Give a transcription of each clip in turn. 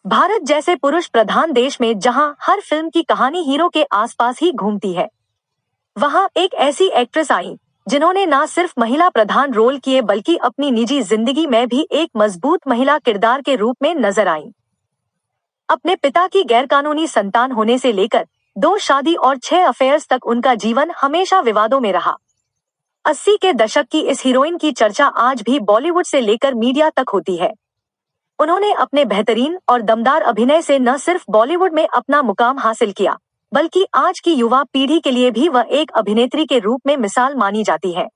भारत जैसे पुरुष प्रधान देश में जहां हर फिल्म की कहानी हीरो के आसपास ही घूमती है, वहां एक ऐसी एक्ट्रेस आई जिन्होंने न सिर्फ महिला प्रधान रोल किए बल्कि अपनी निजी जिंदगी में भी एक मजबूत महिला किरदार के रूप में नजर आई। अपने पिता की गैरकानूनी संतान होने से लेकर 2 शादी और 6 अफेयर्स तक उनका जीवन हमेशा विवादों में रहा। 80 के दशक की इस हीरोइन की चर्चा आज भी बॉलीवुड से लेकर मीडिया तक होती है। उन्होंने अपने बेहतरीन और दमदार अभिनय से न सिर्फ बॉलीवुड में अपना मुकाम हासिल किया, बल्कि आज की युवा पीढ़ी के लिए भी वह एक अभिनेत्री के रूप में मिसाल मानी जाती है।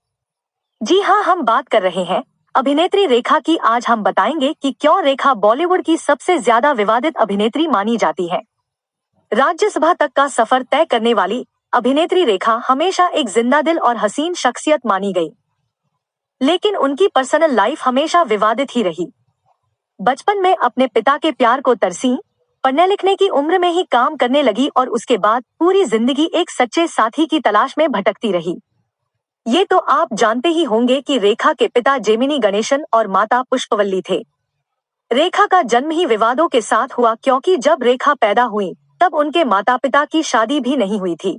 जी हाँ, हम बात कर रहे हैं अभिनेत्री रेखा की। आज हम बताएंगे कि क्यों रेखा बॉलीवुड की सबसे ज्यादा विवादित अभिनेत्री मानी जाती है। राज्यसभा तक का सफर तय करने वाली अभिनेत्री रेखा हमेशा एक जिंदादिल और हसीन शख्सियत मानी गई, लेकिन उनकी पर्सनल लाइफ हमेशा विवादित ही रही। बचपन में अपने पिता के प्यार को तरसी, पढ़ने लिखने की उम्र में ही काम करने लगी और उसके बाद पूरी जिंदगी एक सच्चे साथी की तलाश में भटकती रही। ये तो आप जानते ही होंगे कि रेखा के पिता जेमिनी गणेशन और माता पुष्पवल्ली थे। रेखा का जन्म ही विवादों के साथ हुआ क्योंकि जब रेखा पैदा हुई तब उनके माता पिता की शादी भी नहीं हुई थी।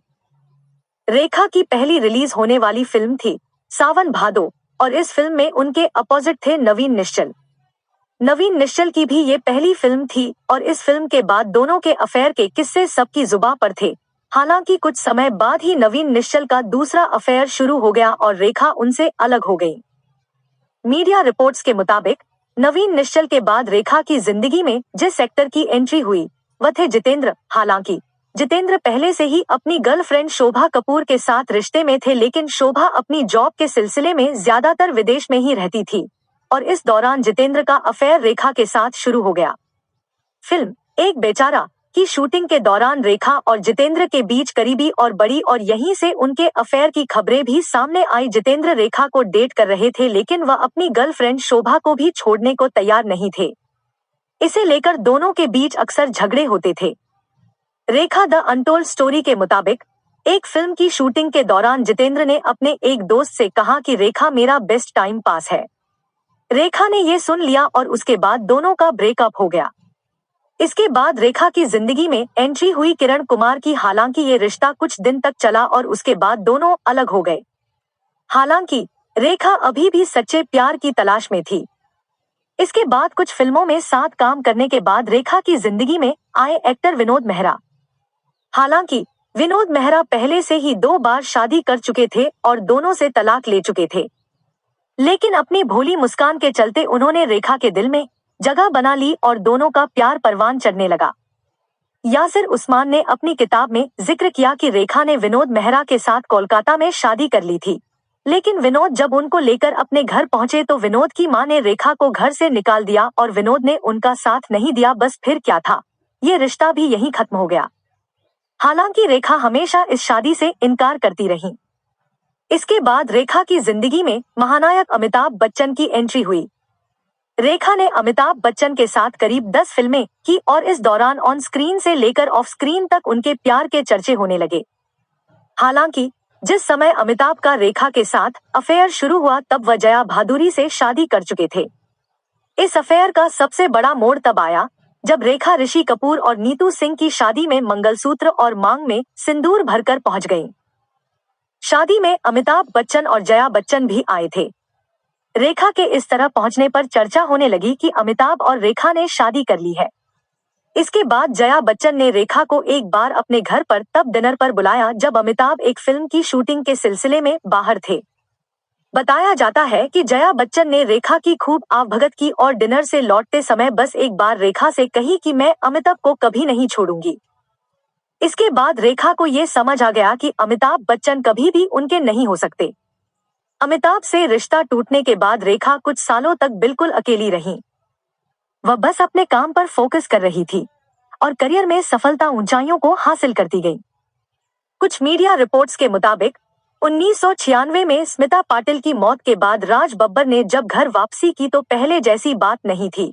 रेखा की पहली रिलीज होने वाली फिल्म थी सावन भादो और इस फिल्म में उनके अपोजिट थे नवीन निश्चल। नवीन निश्चल की भी ये पहली फिल्म थी और इस फिल्म के बाद दोनों के अफेयर के किस्से सबकी जुबां पर थे। हालांकि कुछ समय बाद ही नवीन निश्चल का दूसरा अफेयर शुरू हो गया और रेखा उनसे अलग हो गई। मीडिया रिपोर्ट्स के मुताबिक नवीन निश्चल के बाद रेखा की जिंदगी में जिस एक्टर की एंट्री हुई वह थे जितेंद्र। हालांकि जितेंद्र पहले से ही अपनी गर्लफ्रेंड शोभा कपूर के साथ रिश्ते में थे, लेकिन शोभा अपनी जॉब के सिलसिले में ज्यादातर विदेश में ही रहती थी और इस दौरान जितेंद्र का अफेयर रेखा के साथ शुरू हो गया। फिल्म एक बेचारा की शूटिंग के दौरान रेखा और जितेंद्र के बीच करीबी और बड़ी और यहीं से उनके अफेयर की खबरें भी सामने आई। जितेंद्र रेखा को डेट कर रहे थे, लेकिन वह अपनी गर्लफ्रेंड शोभा को भी छोड़ने को तैयार नहीं थे। इसे लेकर दोनों के बीच अक्सर झगड़े होते थे। रेखा द अनटोल्ड स्टोरी के मुताबिक एक फिल्म की शूटिंग के दौरान जितेंद्र ने अपने एक दोस्त से कहा कि रेखा मेरा बेस्ट टाइम पास है। रेखा ने ये सुन लिया और उसके बाद दोनों का ब्रेकअप हो गया। इसके बाद रेखा की जिंदगी में एंट्री हुई किरण कुमार की। हालांकि ये रिश्ता कुछ दिन तक चला और उसके बाद दोनों अलग हो गए। हालांकि रेखा अभी भी सच्चे प्यार की तलाश में थी। इसके बाद कुछ फिल्मों में साथ काम करने के बाद रेखा की जिंदगी में आए एक्टर विनोद मेहरा। हालांकि विनोद मेहरा पहले से ही 2 बार शादी कर चुके थे और दोनों से तलाक ले चुके थे, लेकिन अपनी भोली मुस्कान के चलते उन्होंने रेखा के दिल में जगह बना ली और दोनों का प्यार परवान चढ़ने लगा। यासिर उस्मान ने अपनी किताब में जिक्र किया कि रेखा ने विनोद मेहरा के साथ कोलकाता में शादी कर ली थी, लेकिन विनोद जब उनको लेकर अपने घर पहुंचे तो विनोद की मां ने रेखा को घर से निकाल दिया और विनोद ने उनका साथ नहीं दिया। बस फिर क्या था, ये रिश्ता भी यहीं खत्म हो गया। हालांकि रेखा हमेशा इस शादी से इनकार करती रही। इसके बाद रेखा की जिंदगी में महानायक अमिताभ बच्चन की एंट्री हुई। रेखा ने अमिताभ बच्चन के साथ करीब 10 फिल्में की और इस दौरान ऑन स्क्रीन से लेकर ऑफ स्क्रीन तक उनके प्यार के चर्चे होने लगे। हालांकि जिस समय अमिताभ का रेखा के साथ अफेयर शुरू हुआ तब वह जया भादुरी से शादी कर चुके थे। इस अफेयर का सबसे बड़ा मोड़ तब आया जब रेखा ऋषि कपूर और नीतू सिंह की शादी में मंगलसूत्र और मांग में सिंदूर भरकर पहुंच गईं। शादी में अमिताभ बच्चन और जया बच्चन भी आए थे। रेखा के इस तरह पहुंचने पर चर्चा होने लगी कि अमिताभ और रेखा ने शादी कर ली है। इसके बाद जया बच्चन ने रेखा को एक बार अपने घर पर तब डिनर पर बुलाया जब अमिताभ एक फिल्म की शूटिंग के सिलसिले में बाहर थे। बताया जाता है कि जया बच्चन ने रेखा की खूब आवभगत की और डिनर से लौटते समय बस एक बार रेखा से कही कि मैं अमिताभ को कभी नहीं छोड़ूंगी। इसके बाद रेखा को ये समझ आ गया कि अमिताभ बच्चन कभी भी उनके नहीं हो सकते। अमिताभ से रिश्ता टूटने के बाद रेखा कुछ सालों तक बिल्कुल अकेली रही। वह बस अपने काम पर फोकस कर रही थी और करियर में सफलता ऊंचाइयों को हासिल करती गई। कुछ मीडिया रिपोर्ट्स के मुताबिक 1996 में स्मिता पाटिल की मौत के बाद राज बब्बर ने जब घर वापसी की तो पहले जैसी बात नहीं थी।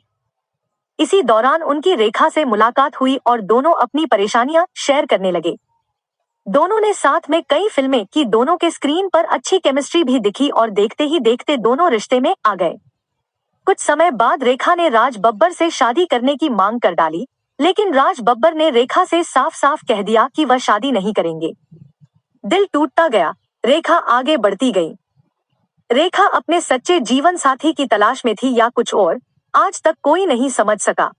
इसी दौरान उनकी रेखा से मुलाकात हुई और दोनों अपनी परेशानियां शेयर करने लगे। दोनों ने साथ में कई फिल्में की। दोनों के स्क्रीन पर अच्छी केमिस्ट्री भी दिखी और देखते ही देखते दोनों रिश्ते में आ गए। कुछ समय बाद रेखा ने राज बब्बर से शादी करने की मांग कर डाली, लेकिन राज बब्बर ने रेखा से साफ साफ कह दिया कि वह शादी नहीं करेंगे। दिल टूटता गया, रेखा आगे बढ़ती गई। रेखा अपने सच्चे जीवन साथी की तलाश में थी या कुछ और, आज तक कोई नहीं समझ सका।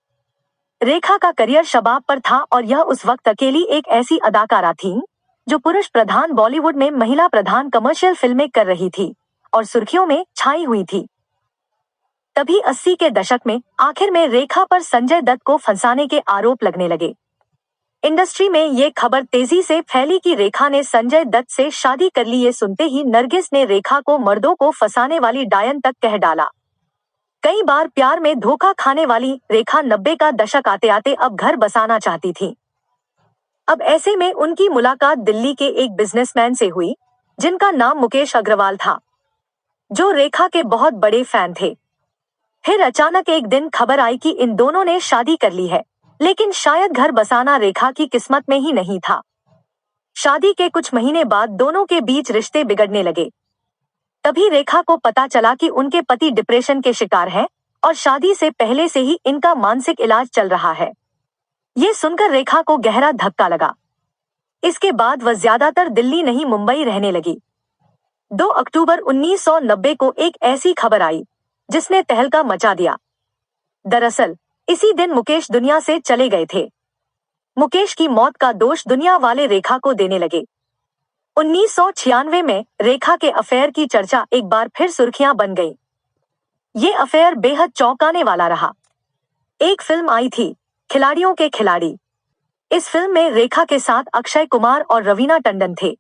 रेखा का करियर शबाब पर था और यह उस वक्त अकेली एक ऐसी अदाकारा थी जो पुरुष प्रधान बॉलीवुड में महिला प्रधान कमर्शियल फिल्में कर रही थी और सुर्खियों में छाई हुई थी। तभी 80 के दशक में आखिर में रेखा पर संजय दत्त को फंसाने के आरोप लगने लगे। इंडस्ट्री में ये खबर तेजी से फैली कि रेखा ने संजय दत्त से शादी कर ली। ये सुनते ही नरगिस ने रेखा को मर्दों को फंसाने वाली डायन तक कह डाला। कई बार प्यार में धोखा खाने वाली रेखा 90 का दशक आते आते अब घर बसाना चाहती थी। अब ऐसे में उनकी मुलाकात दिल्ली के एक बिजनेसमैन से हुई जिनका नाम मुकेश अग्रवाल था, जो रेखा के बहुत बड़े फैन थे। फिर अचानक एक दिन खबर आई कि इन दोनों ने शादी कर ली है, लेकिन शायद घर बसाना रेखा की किस्मत में ही नहीं था। शादी के कुछ महीने बाद दोनों के बीच रिश्ते बिगड़ने लगे। तभी रेखा को पता चला कि उनके पति डिप्रेशन के शिकार हैं और शादी से पहले से ही इनका मानसिक इलाज चल रहा है। ये सुनकर रेखा को गहरा धक्का लगा। इसके बाद वह ज्यादातर दिल्ली नहीं मुंबई रहने लगी। 2 अक्टूबर 1990 को एक ऐसी खबर आई जिसने तहलका मचा दिया। दरअसल इसी दिन मुकेश दुनिया से चले गए थे। मुकेश की मौत का दोष दुनिया वाले रेखा को देने लगे। 1996 में रेखा के अफेयर की चर्चा एक बार फिर सुर्खियां बन गई। ये अफेयर बेहद चौंकाने वाला रहा। एक फिल्म आई थी, खिलाड़ियों के खिलाड़ी। इस फिल्म में रेखा के साथ अक्षय कुमार और रवीना टंडन थे।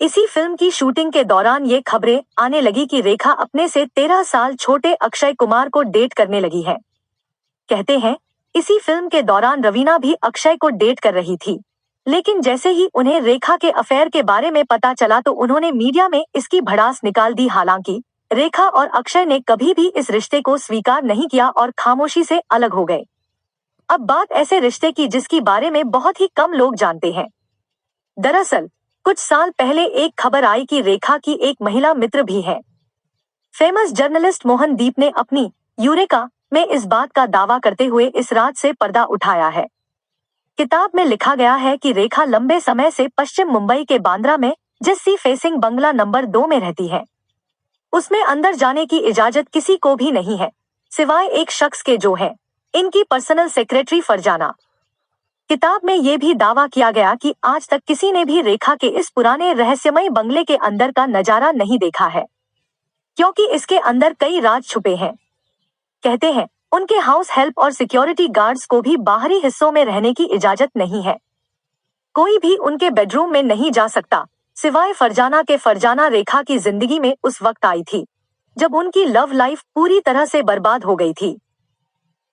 इसी फिल्म की शूटिंग के दौरान ये खबरें आने लगी कि रेखा अपने से 13 साल छोटे अक्षय कुमार को डेट करने लगी है। कहते हैं इसी फिल्म के दौरान रवीना भी अक्षय को डेट कर रही थी, लेकिन जैसे ही उन्हें रेखा के अफेयर के बारे में पता चला तो उन्होंने मीडिया में इसकी भड़ास निकाल दी। हालांकि रेखा और अक्षय ने कभी भी इस रिश्ते को स्वीकार नहीं किया और खामोशी से अलग हो गए। अब बात ऐसे रिश्ते की जिसकी बारे में बहुत ही कम लोग जानते हैं। दरअसल कुछ साल पहले एक खबर आई कि रेखा की एक महिला मित्र भी है। फेमस जर्नलिस्ट मोहनदीप ने अपनी यूरेका में इस बात का दावा करते हुए इस राज से पर्दा उठाया है। किताब में लिखा गया है कि रेखा लंबे समय से पश्चिम मुंबई के बांद्रा में जिस फेसिंग बंगला नंबर 2 में रहती है। उसमें अंदर जाने की इजाजत किसी को भी नहीं है, सिवाय एक शख्स के जो है इनकी पर्सनल सेक्रेटरी फरजाना। किताब में यह भी दावा किया गया कि आज तक किसी ने भी रेखा के इस पुराने रहस्यमय बंगले के अंदर का नजारा नहीं देखा है, क्योंकि इसके अंदर कई राज छुपे हैं। कहते हैं उनके हाउस हेल्प और सिक्योरिटी गार्ड्स को भी बाहरी हिस्सों में रहने की इजाजत नहीं है। कोई भी उनके बेडरूम में नहीं जा सकता, सिवाय फरजाना के। फरजाना रेखा की जिंदगी में उस वक्त आई थी जब उनकी लव लाइफ पूरी तरह से बर्बाद हो गई थी।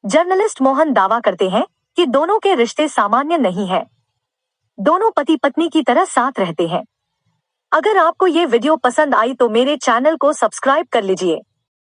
जर्नलिस्ट मोहन दावा करते हैं कि दोनों के रिश्ते सामान्य नहीं है, दोनों पति पत्नी की तरह साथ रहते हैं। अगर आपको ये वीडियो पसंद आई तो मेरे चैनल को सब्सक्राइब कर लीजिए।